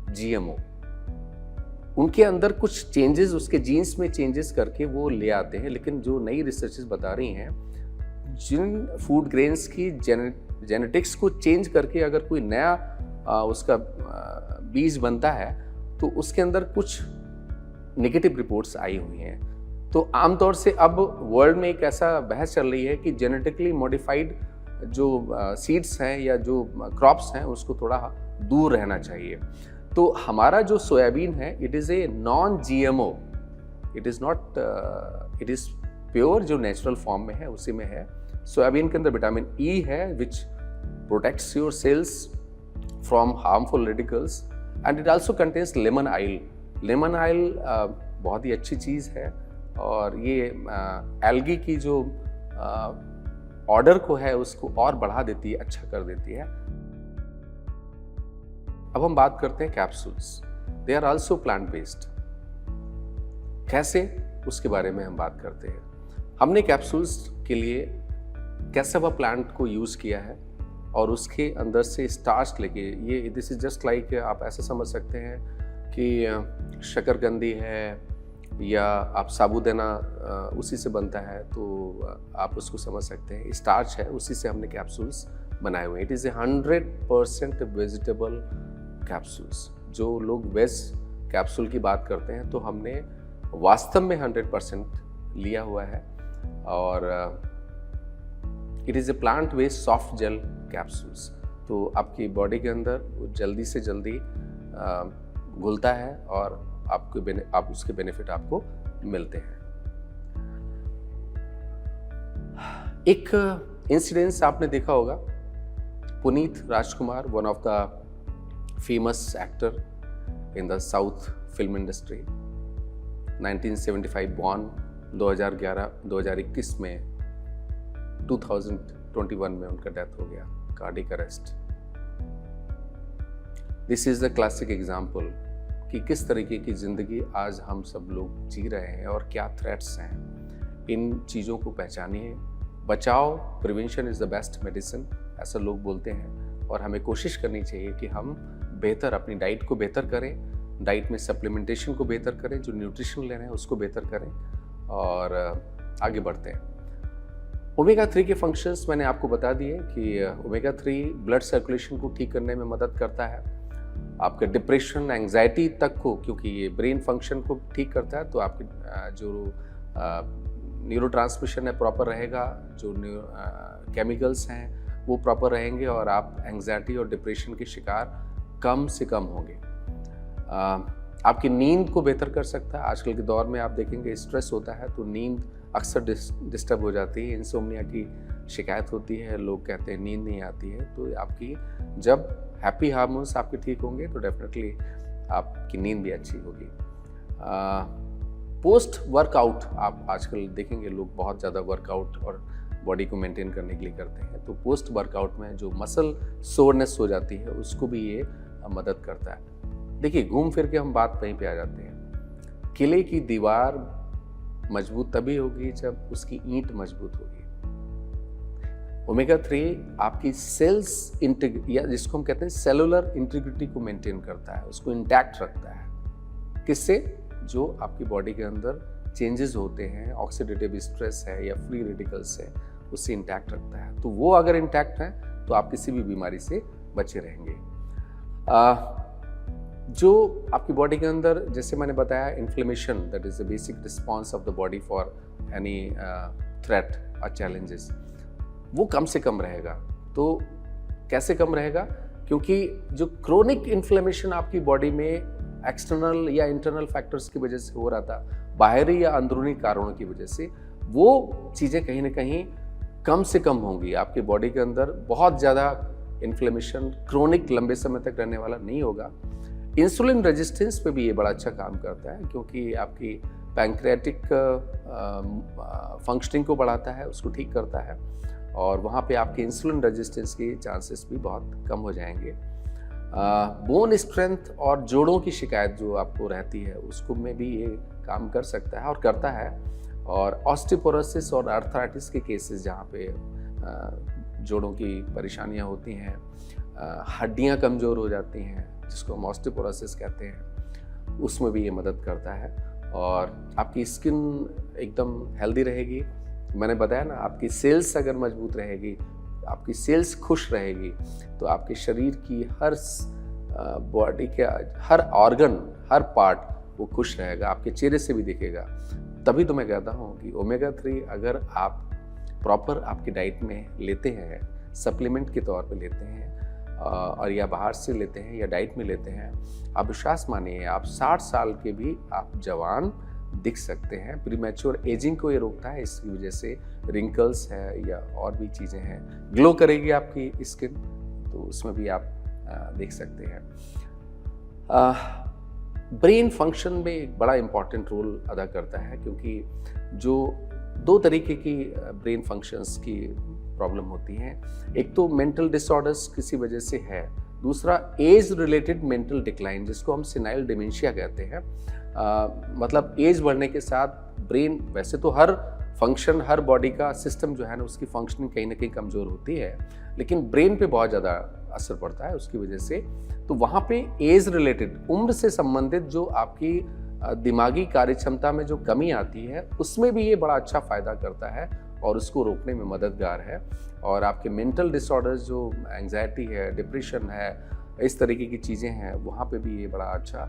GMO, उनके अंदर कुछ चेंजेस, उसके जीन्स में चेंजेस करके वो ले आते हैं। लेकिन जो नई रिसर्चेस बता रही हैं, जिन फूड ग्रेन्स की जेनेटिक्स को चेंज करके अगर कोई नया उसका बीज बनता है तो उसके अंदर कुछ नेगेटिव रिपोर्ट्स आई हुई हैं। तो आमतौर से अब वर्ल्ड में एक ऐसा बहस चल रही है कि जेनेटिकली मॉडिफाइड जो सीड्स हैं या जो क्रॉप्स हैं उसको थोड़ा दूर रहना चाहिए। तो हमारा जो सोयाबीन है, it is a non GMO, it is not, it is pure, जो नेचुरल फॉर्म में है उसी में है। सोयाबीन के अंदर विटामिन E है which protects your cells from harmful radicals, and it also contains lemon oil. Lemon oil बहुत ही अच्छी चीज़ है और ये एल्गी की जो ऑर्डर को है उसको और बढ़ा देती है, अच्छा कर देती है। अब हम बात करते हैं capsules. They are also plant based. कैसे, उसके बारे में हम बात करते हैं। हमने कैप्सूल्स के लिए कैसेवा प्लांट को यूज़ किया है और उसके अंदर से स्टार्च लेके, ये दिस इज जस्ट लाइक, आप ऐसा समझ सकते हैं कि शकरकंदी है या आप साबूदाना उसी से बनता है, तो आप उसको समझ सकते हैं। स्टार्च है, उसी से हमने कैप्सूल्स बनाए हुए हैं। It is A 100% vegetable capsules. जो लोग वेज कैप्सूल की बात करते हैं तो हमने वास्तव में 100% लिया हुआ है। और it is a plant based soft gel capsules. तो आपकी बॉडी के अंदर वो जल्दी से जल्दी घुलता है और आप उसके बेनिफिट आपको मिलते हैं। एक इंसिडेंस आपने देखा होगा, Puneeth Rajkumar, one of the famous actor in the south film industry, 1975 born, 2021 में 2021 में उनका डेथ हो गया, cardiac arrest. This is the classic example कि किस तरीके की ज़िंदगी आज हम सब लोग जी रहे हैं और क्या थ्रेट्स हैं। इन चीज़ों को पहचानिए। बचाओ, prevention is the best medicine, ऐसा लोग बोलते हैं। और हमें कोशिश करनी चाहिए कि हम बेहतर अपनी डाइट को बेहतर करें, डाइट में सप्लीमेंटेशन को बेहतर करें, जो न्यूट्रिशन ले रहे हैं उसको बेहतर करें और आगे बढ़ते हैं। ओमेगा 3 के फंक्शंस मैंने आपको बता दिए कि ओमेगा 3 ब्लड सर्कुलेशन को ठीक करने में मदद करता है, आपके डिप्रेशन, एंग्जाइटी तक को, क्योंकि ये ब्रेन फंक्शन को ठीक करता है, तो आपके जो न्यूरोट्रांसमिशन है प्रॉपर रहेगा, जो केमिकल्स हैं वो प्रॉपर रहेंगे और आप एंग्जाइटी और डिप्रेशन के शिकार कम से कम होंगे। आपकी नींद को बेहतर कर सकता है। आजकल के दौर में आप देखेंगे स्ट्रेस होता है तो नींद अक्सर डिस्टर्ब हो जाती है, इंसोम्निया की शिकायत होती है, लोग कहते हैं नींद नहीं आती है। तो आपकी जब हैप्पी हार्मोन्स आपके ठीक होंगे तो डेफिनेटली आपकी नींद भी अच्छी होगी। पोस्ट वर्कआउट, आप आजकल देखेंगे लोग बहुत ज़्यादा वर्कआउट और बॉडी को मेंटेन करने के लिए करते हैं, तो पोस्ट वर्कआउट में जो मसल सोरनेस हो जाती है उसको भी ये मदद करता है। देखिए, घूम फिर के हम बात वहीं पे आ जाते हैं। किले की दीवार मजबूत तभी होगी जब उसकी ईंट मजबूत होगी। ओमेगा 3 आपकी सेल्स या जिसको हम कहते हैं सेलुलर इंटीग्रिटी को मेंटेन करता है, उसको इंटैक्ट रखता है। किससे? जो आपकी बॉडी के अंदर चेंजेस होते हैं, ऑक्सीडेटिव स्ट्रेस है या फ्री रेडिकल्स है, उससे इंटैक्ट रखता है। तो वो अगर इंटैक्ट है तो आप किसी भी बीमारी से बचे रहेंगे। जो आपकी बॉडी के अंदर, जैसे मैंने बताया, inflammation, that is the basic response of the body for any threat और चैलेंजेस, वो कम से कम रहेगा। तो कैसे कम रहेगा? क्योंकि जो क्रोनिक इन्फ्लेमेशन आपकी बॉडी में एक्सटर्नल या इंटरनल फैक्टर्स की वजह से हो रहा था, बाहरी या अंदरूनी कारणों की वजह से, वो चीज़ें कहीं ना कहीं कम से कम होंगी। आपकी बॉडी के अंदर बहुत ज़्यादा इन्फ्लेमेशन क्रोनिक लंबे समय तक रहने वाला नहीं होगा। इंसुलिन रेजिस्टेंस पे भी ये बड़ा अच्छा काम करता है, क्योंकि आपकी पैंक्रियाटिक फंक्शनिंग को बढ़ाता है, उसको ठीक करता है, और वहाँ पे आपके इंसुलिन रेजिस्टेंस के चांसेस भी बहुत कम हो जाएंगे। बोन स्ट्रेंथ और जोड़ों की शिकायत जो आपको रहती है उसको में भी ये काम कर सकता है और करता है। और ऑस्टियोपोरोसिस और आर्थराइटिस के केसेस जहाँ पे जोड़ों की परेशानियाँ होती हैं, हड्डियाँ कमज़ोर हो जाती हैं, जिसको हम ऑस्टियोपोरोसिस कहते हैं, उसमें भी ये मदद करता है। और आपकी स्किन एकदम हेल्दी रहेगी। मैंने बताया ना, आपकी सेल्स अगर मजबूत रहेगी, आपकी सेल्स खुश रहेगी, तो आपके शरीर की हर बॉडी के हर ऑर्गन, हर पार्ट वो खुश रहेगा, आपके चेहरे से भी दिखेगा। तभी तो मैं कहता हूँ कि ओमेगा 3 अगर आप प्रॉपर आपकी डाइट में लेते हैं, सप्लीमेंट के तौर पे लेते हैं, और या बाहर से लेते हैं या डाइट में लेते हैं, आप विश्वास मानिए आप 60 साल के भी आप जवान दिख सकते हैं। प्रीमैच्योर एजिंग को ये रोकता है, इसकी वजह से रिंकल्स है या और भी चीज़ें हैं, ग्लो करेगी आपकी स्किन, तो उसमें भी आप देख सकते हैं। ब्रेन फंक्शन में एक बड़ा इम्पॉर्टेंट रोल अदा करता है, क्योंकि जो 2 तरीके की ब्रेन फंक्शंस की प्रॉब्लम होती हैं। एक तो मेंटल डिसऑर्डर्स किसी वजह से है, दूसरा एज रिलेटेड मेंटल डिक्लाइन, जिसको हम सेनाइल डिमेंशिया कहते हैं। मतलब एज बढ़ने के साथ ब्रेन, वैसे तो हर फंक्शन, हर बॉडी का सिस्टम जो है ना, उसकी फंक्शनिंग कहीं ना कहीं कमज़ोर होती है, लेकिन ब्रेन पे बहुत ज़्यादा असर पड़ता है उसकी वजह से। तो वहाँ पे एज रिलेटेड, उम्र से संबंधित जो आपकी दिमागी कार्यक्षमता में जो कमी आती है, उसमें भी ये बड़ा अच्छा फ़ायदा करता है और उसको रोकने में मददगार है। और आपके मेंटल डिसऑर्डर्स, जो एंग्जाइटी है, डिप्रेशन है, इस तरीके की चीज़ें हैं, वहाँ पे भी ये बड़ा अच्छा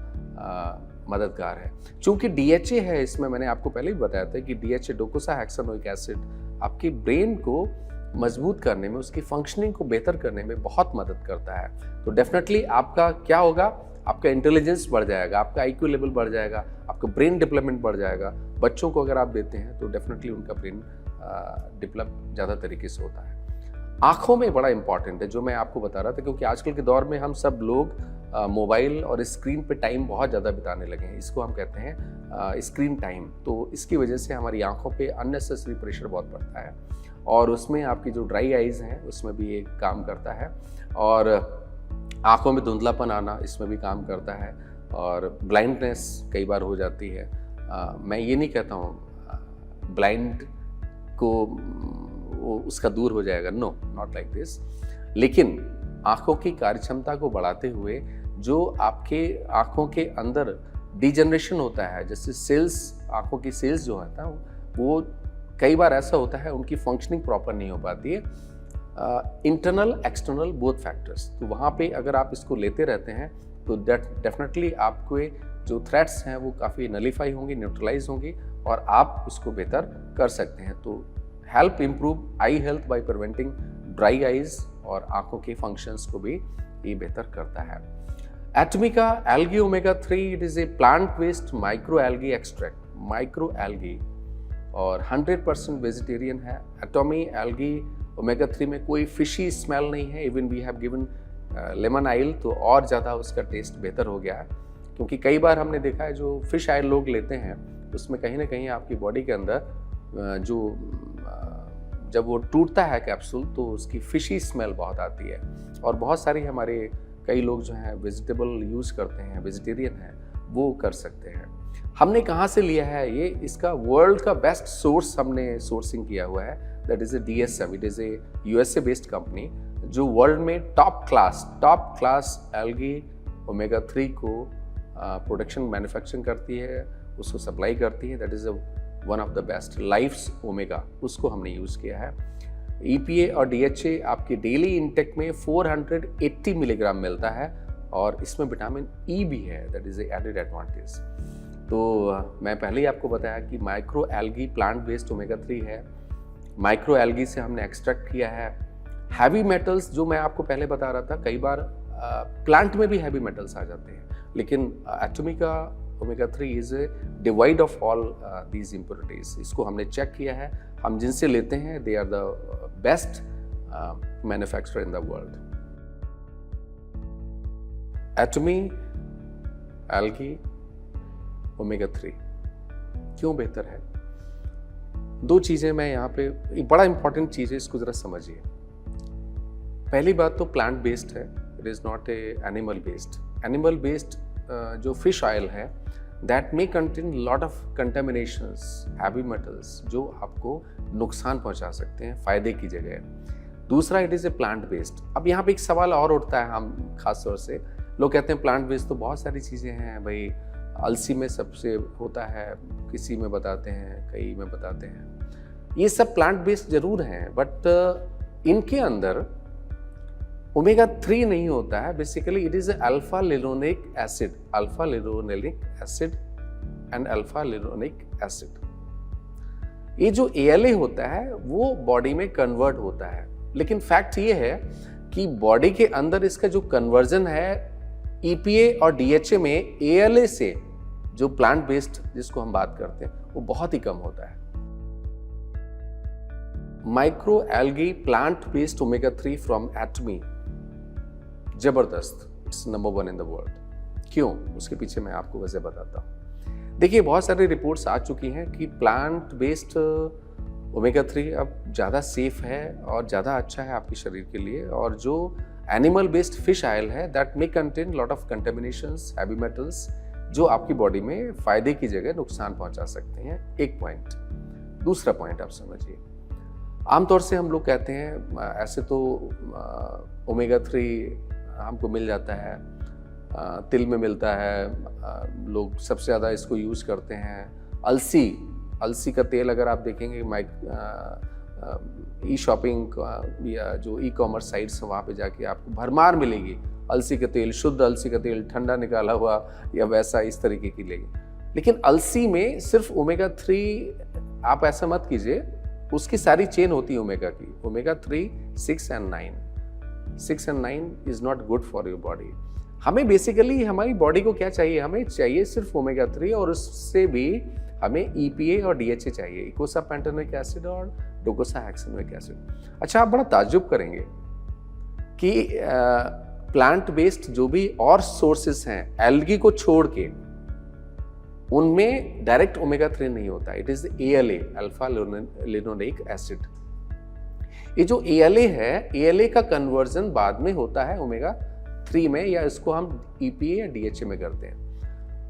मददगार है। चूँकि DHA है इसमें, मैंने आपको पहले भी बताया था कि DHA, डोकोसाहेक्सानोइक एसिड, आपकी ब्रेन को मजबूत करने में, उसकी फंक्शनिंग को बेहतर करने में बहुत मदद करता है। तो डेफिनेटली आपका क्या होगा, आपका इंटेलिजेंस बढ़ जाएगा, आपका IQ लेवल बढ़ जाएगा, आपका ब्रेन डेवलपमेंट बढ़ जाएगा। बच्चों को अगर आप देते हैं तो डेफिनेटली उनका ब्रेन डेवलप ज़्यादा तरीके से होता है। आँखों में बड़ा इंपॉर्टेंट है, जो मैं आपको बता रहा था, क्योंकि आजकल के दौर में हम सब लोग मोबाइल और स्क्रीन पे टाइम बहुत ज़्यादा बिताने लगे हैं। इसको हम कहते हैं स्क्रीन टाइम। तो इसकी वजह से हमारी आँखों पे अननेसेसरी प्रेशर बहुत पड़ता है, और उसमें आपकी जो ड्राई आइज़ हैं उसमें भी ये काम करता है, और आँखों में धुंधलापन आना इसमें भी काम करता है, और ब्लाइंडनेस कई बार हो जाती है। मैं ये नहीं कहता हूँ ब्लाइंड को उसका दूर हो जाएगा, नो, नॉट लाइक दिस। लेकिन आँखों की कार्यक्षमता को बढ़ाते हुए जो आपके आँखों के अंदर डिजनरेशन होता है, जैसे सेल्स, आँखों की सेल्स जो होता है वो कई बार ऐसा होता है उनकी फंक्शनिंग प्रॉपर नहीं हो पाती है, इंटरनल एक्सटर्नल बोथ फैक्टर्स। तो वहाँ पे अगर आप इसको लेते रहते हैं तो डेफिनेटली आपको जो थ्रेट्स हैं वो काफ़ी नलीफाई होंगी, न्यूट्रलाइज होंगी, और आप उसको बेहतर कर सकते हैं। तो help improve I health by preventing dry eyes, और आँखों के फंक्शंस को भी ये बेहतर करता है। एटमिका algae omega 3, it is a plant based micro algae extract, micro algae, और 100% वेजिटेरियन है। एटॉमी एल्गी ओमेगा 3 में कोई फिशी स्मेल नहीं है। Even we have given lemon oil, तो और ज़्यादा उसका टेस्ट बेहतर हो गया है, क्योंकि कई बार हमने देखा है जो फिश ऑयल लोग लेते हैं उसमें कहीं ना कहीं आपकी बॉडी के अंदर जब वो टूटता है कैप्सूल, तो उसकी फिशी स्मेल बहुत आती है। और बहुत सारी हमारे कई लोग जो हैं वेजिटेबल यूज़ करते हैं, वेजिटेरियन हैं, वो कर सकते हैं। हमने कहाँ से लिया है ये, इसका वर्ल्ड का बेस्ट सोर्स हमने सोर्सिंग किया हुआ है, that is A DSM, it is A USA based company, जो वर्ल्ड में टॉप क्लास एल्गी ओमेगा 3 को प्रोडक्शन मैन्युफैक्चरिंग करती है, उसको सप्लाई करती है। That is one of the best, Life's Omega, उसको हमने यूज़ किया है। EPA और DHA आपके डेली इंटेक में 480 मिलीग्राम मिलता है, और इसमें विटामिन E भी है, that is a added advantage. तो मैं पहले ही आपको बताया कि micro algae plant based omega 3 है। माइक्रो एल्गी से हमने एक्सट्रैक्ट किया है। हैवी मेटल्स, जो मैं आपको पहले बता रहा था, कई बार प्लांट में भी हैवी मेटल्स आ जाते हैं, लेकिन एटमिका omega 3 is devoid of all these impurities. इसको हमने चेक किया है, हम जिनसे लेते हैं they are the best manufacturer in the world. Atomy algae omega 3 क्यों बेहतर है? 2 चीज़ें मैं यहाँ पे, एक बड़ा इंपॉर्टेंट चीज़ है, इसको ज़रा समझिए। पहली बात तो प्लांट बेस्ड है, it is not a animal based. Animal based जो फिश ऑयल है, that may contain lot of contaminations, heavy metals, जो आपको नुकसान पहुंचा सकते हैं फ़ायदे की जगह। दूसरा, it is a plant based. अब यहाँ पे एक सवाल और उठता है हम खास तौर से लोग कहते हैं प्लांट बेस्ड तो बहुत सारी चीज़ें हैं भाई, अलसी में सबसे होता है, किसी में बताते हैं, कई में बताते हैं। ये सब प्लांट बेस्ड जरूर हैं, बट इनके अंदर ओमेगा 3 नहीं होता है। Basically it is alpha linolenic acid, alpha linolenic acid and alpha linolenic acid. ये जो ALA होता है वो बॉडी में कन्वर्ट होता है, लेकिन फैक्ट ये है कि बॉडी के अंदर इसका जो कन्वर्जन है EPA और DHA में ALA से, जो प्लांट बेस्ड जिसको हम बात करते हैं, वो बहुत ही कम होता है। Micro algae plant based omega 3 from Atomy, जबरदस्त, it's number 1 in the world. क्यों? उसके पीछे मैं आपको वजह बताता हूँ। देखिए, बहुत सारी रिपोर्ट्स आ चुकी हैं कि प्लांट बेस्ड ओमेगा 3 अब ज़्यादा सेफ है और ज़्यादा अच्छा है आपके शरीर के लिए, और जो एनिमल बेस्ड फिश ऑयल है that may contain lot of contaminations, heavy metals, जो आपकी बॉडी में फायदे की जगह नुकसान पहुंचा सकते हैं। एक पॉइंट। दूसरा पॉइंट आप समझिए, आमतौर से हम लोग कहते हैं ऐसे तो ओमेगा 3 हमको मिल जाता है, तिल में मिलता है, लोग सबसे ज़्यादा इसको यूज़ करते हैं। अलसी का तेल अगर आप देखेंगे ई शॉपिंग या जो ई-कॉमर्स साइट्स हैं वहाँ पे जाके आपको भरमार मिलेगी अलसी का तेल, शुद्ध अलसी का तेल, ठंडा निकाला हुआ या वैसा इस तरीके की लेगी। लेकिन अलसी में सिर्फ ओमेगा 3 आप ऐसा मत कीजिए, उसकी सारी चेन होती है ओमेगा की, omega 3, 6 and 9 is not good for your body. हमें बेसिकली हमारी बॉडी को क्या चाहिए? हमें चाहिए सिर्फ ओमेगा 3, और उससे भी हमें EPA और DHA चाहिए, इकोसा पैंटोनिक एसिड और डोकोसाहेक्सेनोइक एसिड। अच्छा, आप बड़ा ताज्जुब करेंगे कि प्लांट बेस्ड जो भी और सोर्सेस हैं एल्गी को छोड़ के, उनमें डायरेक्ट ओमेगा 3 नहीं होता। It is ALA, alpha linolenic acid. ये जो ALA है, ALA का कन्वर्जन बाद में होता है ओमेगा 3 में, या इसको हम EPA या DHA में करते हैं।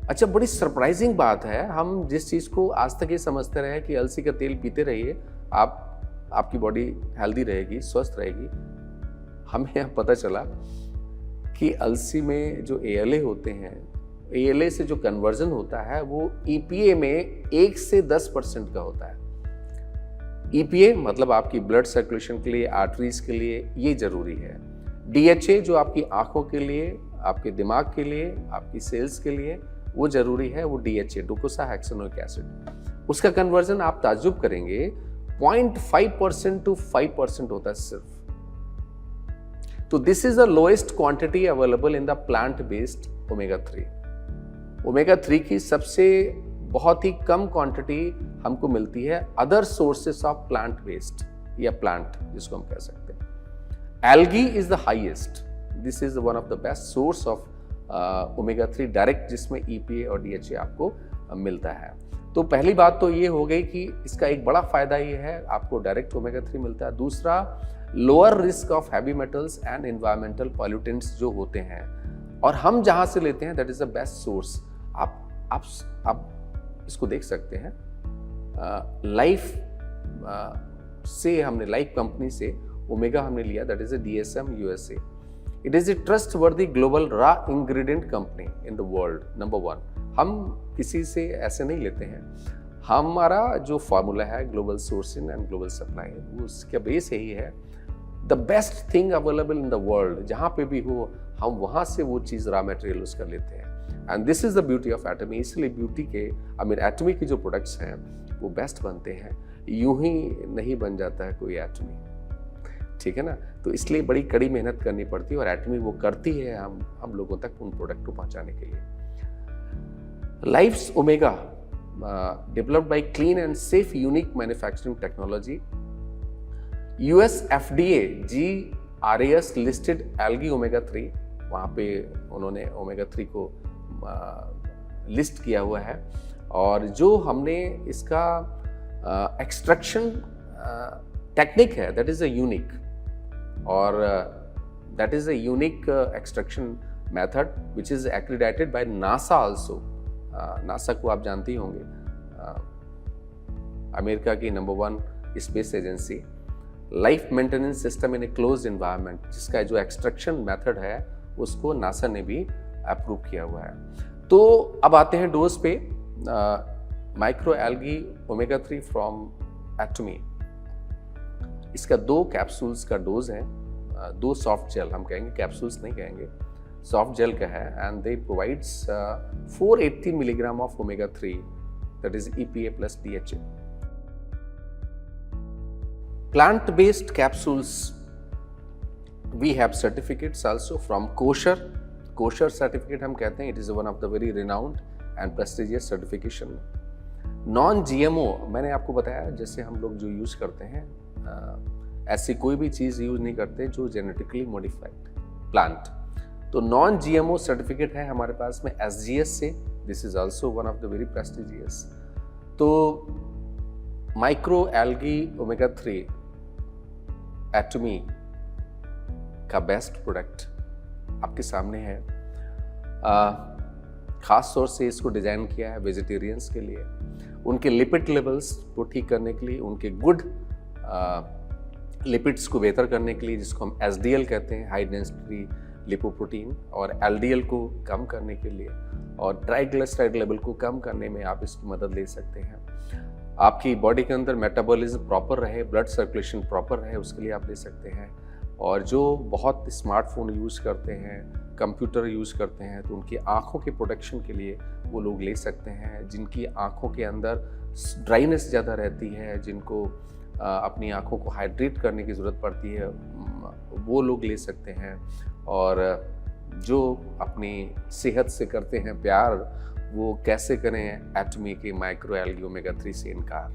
अच्छा, बड़ी सरप्राइजिंग बात है, हम जिस चीज़ को आज तक ये समझते रहे कि अलसी का तेल पीते रहिए, आपकी बॉडी हेल्दी रहेगी, स्वस्थ रहेगी, हमें यहाँ पता चला कि अलसी में जो ALA होते हैं, ALA से जो कन्वर्जन होता है वो EPA में 1 से 10% का होता है। EPA मतलब आपकी ब्लड सर्कुलेशन के लिए, आर्टरीज के लिए ये जरूरी है। DHA जो आपकी आंखों के लिए, आपके दिमाग के लिए, आपकी सेल्स के लिए वो जरूरी है, वो DHA, डोकोसाहेक्सेनोइक एसिड। उसका कन्वर्जन आप ताज्जुब करेंगे 0.5% to 5% होता है सिर्फ। तो this is the lowest quantity available in the plant based omega 3। Omega 3 की सबसे बहुत ही कम क्वांटिटी हमको मिलती है other sources of plant based, या प्लांट जिसको हम कह सकते हैं। Algae is the highest, this is one of the best source of omega 3 direct, जिसमें EPA और DHA आपको मिलता है। तो पहली बात तो ये हो गई कि इसका एक बड़ा फायदा ये है, आपको डायरेक्ट ओमेगा 3 मिलता है। दूसरा, lower risk of heavy metals and environmental pollutants जो होते हैं, और हम जहां से लेते हैं that is the best source. आप इसको देख सकते हैं, लाइफ से हमने, लाइफ कंपनी से ओमेगा हमने लिया, that is a DSM USA। It is a trustworthy global raw ingredient company in the world, number 1। हम किसी से ऐसे नहीं लेते हैं, हमारा जो फॉर्मूला है global sourcing and global supply, उसका बेस यही है, the best thing available in the world, जहाँ पे भी हो हम वहाँ से वो चीज़ रॉ मटेरियल उसका लेते हैं। And this is the beauty of Atomy. इसलिए ब्यूटी के एटमी के जो प्रोडक्ट्स हैं वो बेस्ट बनते हैं, यूं ही नहीं बन जाता है कोई एटमी, ठीक है ना। तो इसलिए बड़ी कड़ी मेहनत करनी पड़ती है, और एटमी वो करती है हम लोगों तक उन प्रोडक्ट को पहुंचाने के लिए। Life's Omega developed by clean and safe unique manufacturing technology, US FDA GRAS listed algae omega 3, वहाँ पे उन्होंने ओमेगा 3 को लिस्ट किया हुआ है। और जो हमने इसका एक्सट्रैक्शन टेक्निक है दैट इज अ यूनिक, और that is a unique extraction method which is accredited by NASA also. NASA को आप जानते ही होंगे, अमेरिका की number 1 space agency. Life maintenance system in a closed environment, जिसका जो एक्सट्रैक्शन मेथड है उसको नासा ने भी अप्रूव किया हुआ है। तो अब आते हैं डोज पे। माइक्रो एल्गी ओमेगा 3 फ्रॉम एटमी, इसका 2 कैप्सूल्स का डोज है, 2 सॉफ्ट जेल हम कहेंगे, कैप्सूल्स नहीं कहेंगे, सॉफ्ट जेल का है। And they provides 480 milligram of omega 3, that is EPA plus DHA। Plant based capsules, we have certificates also from kosher. Kosher certificate हम कहते हैं, it is one of the very renowned and prestigious certification. Non GMO, मैंने आपको बताया जैसे हम लोग जो यूज करते हैं, ऐसी कोई भी चीज यूज नहीं करते जो जेनेटिकली मॉडिफाइड प्लांट। तो नॉन GMO सर्टिफिकेट है हमारे पास में SGS से, this is also one of the very prestigious. तो माइक्रो एल्गी ओमेगा 3 एटमी का बेस्ट प्रोडक्ट आपके सामने है। खास तौर से इसको डिजाइन किया है वेजिटेरियंस के लिए, उनके लिपिड लेवल्स को ठीक करने के लिए, उनके गुड लिपिड्स को बेहतर करने के लिए, जिसको हम SDL कहते हैं, हाई डेंसिटी लिपोप्रोटीन, और LDL को कम करने के लिए, और ट्राइग्लिसराइड लेवल को कम करने में आप इसकी मदद ले सकते हैं। आपकी बॉडी के अंदर मेटाबॉलिज्म प्रॉपर रहे, ब्लड सर्कुलेशन प्रॉपर रहे, उसके लिए आप ले सकते हैं। और जो बहुत स्मार्टफोन यूज़ करते हैं, कंप्यूटर यूज़ करते हैं, तो उनकी आँखों के प्रोटेक्शन के लिए वो लोग ले सकते हैं। जिनकी आँखों के अंदर ड्राइनेस ज़्यादा रहती है, जिनको अपनी आँखों को हाइड्रेट करने की ज़रूरत पड़ती है, वो लोग ले सकते हैं। और जो अपनी सेहत से करते हैं प्यार, वो कैसे करें एटमी के माइक्रो एल्गी ओमेगा 3 से इनकार।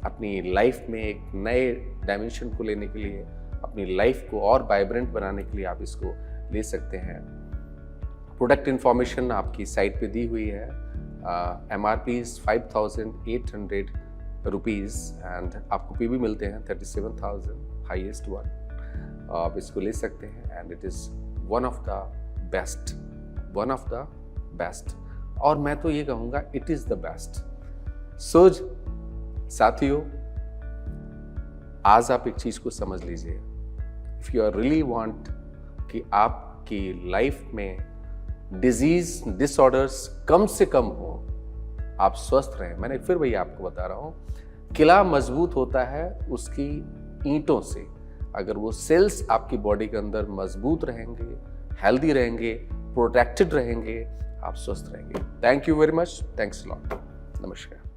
अपनी लाइफ में एक नए डायमेंशन को लेने के लिए, अपनी लाइफ को और वाइब्रेंट बनाने के लिए आप इसको ले सकते हैं। प्रोडक्ट इन्फॉर्मेशन आपकी साइट पे दी हुई है। MRP इज 5,800 रुपीज़ एंड आपको PB मिलते हैं 37,000, हाईएस्ट वन। आप इसको ले सकते हैं and it is one of the best, और मैं तो ये कहूँगा it is the best. So साथियों, आज आप एक चीज़ को समझ लीजिए, if you are really want कि आपकी लाइफ में डिजीज डिसऑर्डर्स कम से कम हो, आप स्वस्थ रहें। मैंने फिर वही आपको बता रहा हूँ, किला मजबूत होता है उसकी ईंटों से। अगर वो सेल्स आपकी बॉडी के अंदर मजबूत रहेंगे, हेल्दी रहेंगे, प्रोटेक्टेड रहेंगे, आप स्वस्थ रहेंगे। Thank you very much, thanks a lot, नमस्कार।